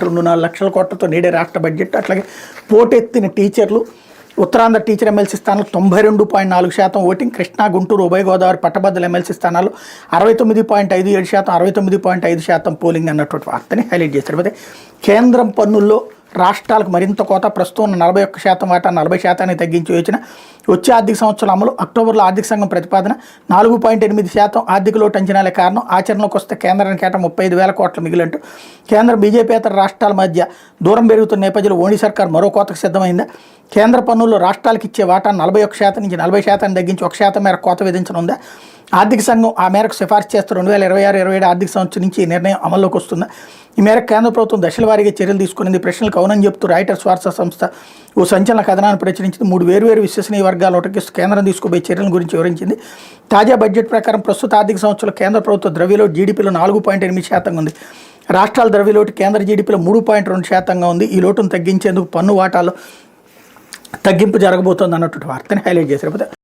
2-4 లక్షల కోట్లతో నేడే రాష్ట్ర బడ్జెట్. అట్లాగే పోటెత్తిన టీచర్లు. ఉత్తరాంధ్ర టీచర్ ఎమ్మెల్సీ స్థానాలు 92.4% ఓటింగ్. కృష్ణా, గుంటూరు, ఉభయ గోదావరి పట్టభద్రుల ఎమ్మెల్సీ స్థానాలు 69.57%, 69.5% పోలింగ్ అన్నటువంటి వార్తని హైలైట్ చేశారు. అయితే కేంద్రం పన్నుల్లో రాష్ట్రాలకు మరింత కోత. ప్రస్తుతం ఉన్న 41% వాటా 40% తగ్గించి యోచన. వచ్చే ఆర్థిక సంవత్సరం అమలు. అక్టోబర్లో ఆర్థిక సంఘం ప్రతిపాదన. 4.8% ఆర్థిక లోటు అంచనాలే కారణం. ఆచరణలోకి వస్తే కేంద్రానికి ఏటా 35,000 కోట్ల మిగిలినట్టు. కేంద్ర బీజేపీయేతర రాష్ట్రాల మధ్య దూరం పెరుగుతున్న నేపథ్యంలో మోడీ సర్కార్ మరో కోతకు సిద్ధమైందా? కేంద్ర పన్నుల్లో రాష్ట్రాలకు ఇచ్చే వాటా 41% నుంచి 40% తగ్గించి 1% మేర కోత విధించనుందా? ఆర్థిక సంఘం ఆ మేరకు సిఫార్సు చేస్తూ 2026-27 ఆర్థిక సంవత్సరం నుంచి ఈ నిర్ణయం అమల్లోకి వస్తుందా? ఈ మేరకు కేంద్ర ప్రభుత్వం దశల వారీగా చర్యలు తీసుకునేది. ప్రశ్నలకు అవునని చెప్తూ రాయిటర్స్ వార్తా సంస్థ ఓ సంచలన కథనాన్ని ప్రచురించింది. 3 వేర్వేరు విశ్వసనీయ వర్గాలు ఉటకిస్తూ కేంద్రం తీసుకోబోయే చర్యల గురించి వివరించింది. తాజా బడ్జెట్ ప్రకారం ప్రస్తుత ఆర్థిక సంవత్సరంలో కేంద్ర ప్రభుత్వ ద్రవ్యలోటు జీడీపీలో 4.8% ఉంది. రాష్ట్రాల ద్రవ్యలోటు కేంద్ర జీడీపీలో 3.2% ఉంది. ఈ లోటును తగ్గించేందుకు పన్ను వాటాలో తగ్గింపు జరగబోతోంది అన్నటువంటి వార్తని హైలైట్ చేశారు.